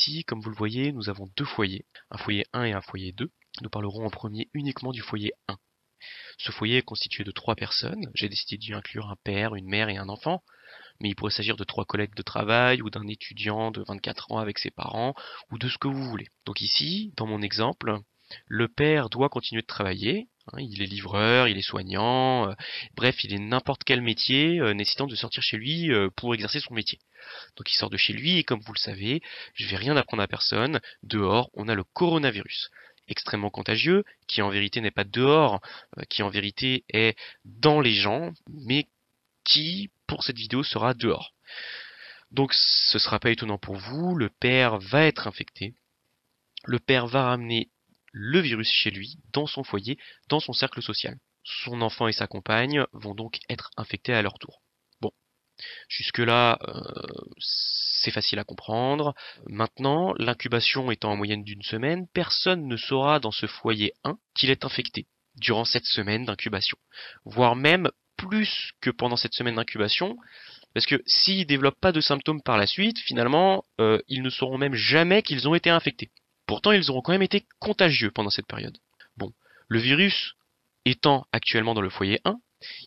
ici, comme vous le voyez, nous avons deux foyers, un foyer 1 et un foyer 2. Nous parlerons en premier uniquement du foyer 1. Ce foyer est constitué de 3 personnes. J'ai décidé d'y inclure un père, une mère et un enfant. Mais il pourrait s'agir de 3 collègues de travail ou d'un étudiant de 24 ans avec ses parents ou de ce que vous voulez. Donc ici, dans mon exemple, le père doit continuer de travailler. Il est livreur, il est soignant, bref, il est n'importe quel métier nécessitant de sortir chez lui pour exercer son métier. Donc il sort de chez lui et comme vous le savez, je vais rien apprendre à personne, dehors on a le coronavirus. Extrêmement contagieux, qui en vérité n'est pas dehors, qui en vérité est dans les gens, mais qui, pour cette vidéo, sera dehors. Donc ce sera pas étonnant pour vous, le père va être infecté, le père va ramener le virus chez lui, dans son foyer, dans son cercle social. Son enfant et sa compagne vont donc être infectés à leur tour. Bon, jusque-là, c'est facile à comprendre. Maintenant, l'incubation étant en moyenne d'une semaine, personne ne saura dans ce foyer 1 qu'il est infecté durant cette semaine d'incubation. Voire même plus que pendant cette semaine d'incubation, parce que s'ils ne développent pas de symptômes par la suite, finalement, ils ne sauront même jamais qu'ils ont été infectés. Pourtant, ils auront quand même été contagieux pendant cette période. Bon, le virus étant actuellement dans le foyer 1,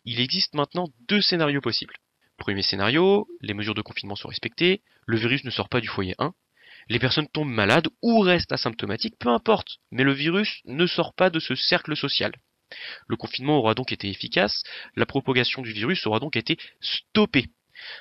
il existe maintenant 2 scénarios possibles. Premier scénario, les mesures de confinement sont respectées, le virus ne sort pas du foyer 1, les personnes tombent malades ou restent asymptomatiques, peu importe, mais le virus ne sort pas de ce cercle social. Le confinement aura donc été efficace, la propagation du virus aura donc été stoppée.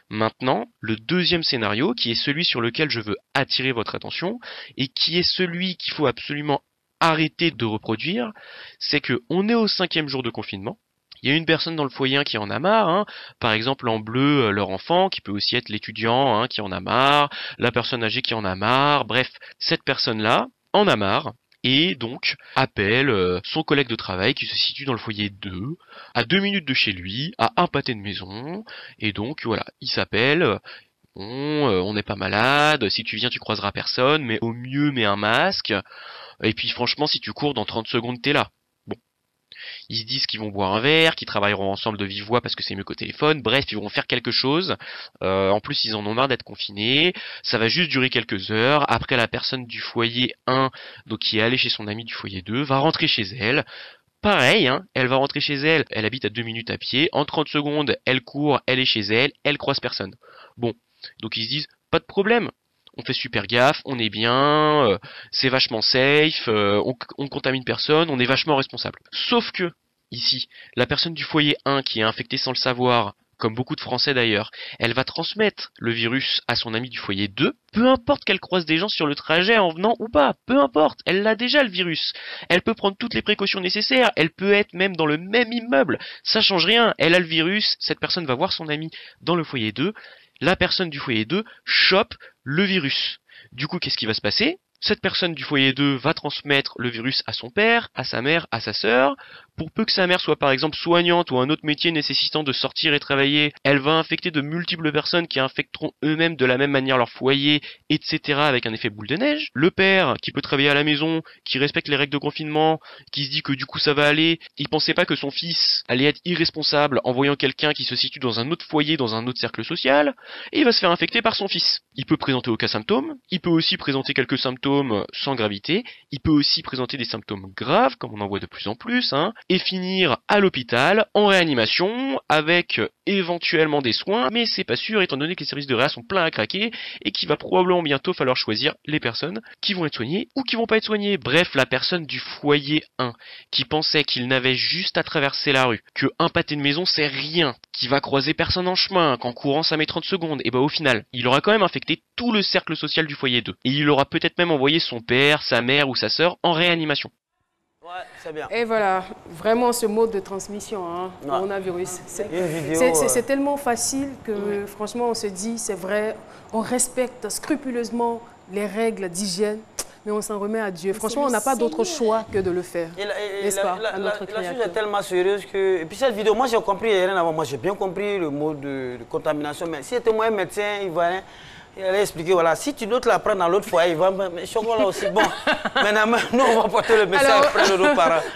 Maintenant, le deuxième scénario, qui est celui sur lequel je veux attirer votre attention, et qui est celui qu'il faut absolument arrêter de reproduire, c'est qu'on est au 5e jour de confinement. Il y a une personne dans le foyer qui en a marre, par exemple en bleu, leur enfant, qui peut aussi être l'étudiant qui en a marre, la personne âgée qui en a marre, bref, cette personne-là en a marre, et donc appelle son collègue de travail qui se situe dans le foyer 2, à 2 minutes de chez lui, à un pâté de maison, et donc voilà, il s'appelle, on n'est pas malade, si tu viens tu croiseras personne, mais au mieux mets un masque, et puis franchement si tu cours dans 30 secondes t'es là. Ils se disent qu'ils vont boire un verre, qu'ils travailleront ensemble de vive voix parce que c'est mieux qu'au téléphone, bref, ils vont faire quelque chose. En plus, ils en ont marre d'être confinés. Ça va juste durer quelques heures. Après, la personne du foyer 1, donc qui est allée chez son ami du foyer 2, va rentrer chez elle. Pareil, elle va rentrer chez elle, elle habite à 2 minutes à pied, en 30 secondes, elle court, elle est chez elle, elle croise personne. Bon, donc ils se disent, pas de problème. On fait super gaffe, on est bien, c'est vachement safe, on contamine personne, on est vachement responsable. Sauf que, ici, la personne du foyer 1 qui est infectée sans le savoir, comme beaucoup de Français d'ailleurs, elle va transmettre le virus à son ami du foyer 2, peu importe qu'elle croise des gens sur le trajet en venant ou pas, peu importe, elle l'a déjà le virus. Elle peut prendre toutes les précautions nécessaires, elle peut être même dans le même immeuble, ça change rien, elle a le virus, cette personne va voir son ami dans le foyer 2, la personne du foyer 2 chope le virus. Du coup, qu'est-ce qui va se passer ? Cette personne du foyer 2 va transmettre le virus à son père, à sa mère, à sa sœur. Pour peu que sa mère soit par exemple soignante ou un autre métier nécessitant de sortir et travailler, elle va infecter de multiples personnes qui infecteront eux-mêmes de la même manière leur foyer, etc. avec un effet boule de neige. Le père, qui peut travailler à la maison, qui respecte les règles de confinement, qui se dit que du coup ça va aller, il pensait pas que son fils allait être irresponsable en voyant quelqu'un qui se situe dans un autre foyer, dans un autre cercle social, et il va se faire infecter par son fils. Il peut présenter aucun symptôme, il peut aussi présenter quelques symptômes sans gravité, il peut aussi présenter des symptômes graves, comme on en voit de plus en plus, et finir à l'hôpital, en réanimation, avec éventuellement des soins, mais c'est pas sûr étant donné que les services de réa sont pleins à craquer, et qu'il va probablement bientôt falloir choisir les personnes qui vont être soignées ou qui vont pas être soignées. Bref, la personne du foyer 1, qui pensait qu'il n'avait juste à traverser la rue, que un pâté de maison c'est rien, qui va croiser personne en chemin, qu'en courant ça met 30 secondes, et au final, il aura quand même infecté tout le cercle social du foyer 2. Et il aura peut-être même envoyé son père, sa mère ou sa sœur en réanimation. Ouais, c'est bien. Et voilà, vraiment ce mode de transmission, coronavirus. C'est tellement facile que franchement on se dit, c'est vrai, on respecte scrupuleusement les règles d'hygiène, mais on s'en remet à Dieu. Franchement, on n'a pas d'autre choix que de le faire. N'est-ce pas, à notre la chose est tellement sérieuse que... Et puis cette vidéo, moi j'ai compris, rien avant, moi j'ai bien compris le mot de contamination, mais si c'était moi un médecin ivoirien, il allait expliquer, voilà, si tu dois te la prendre dans l'autre foyer, il va... Mais chocolat là aussi, bon. Maintenant, nous on va porter le message auprès de nos parents.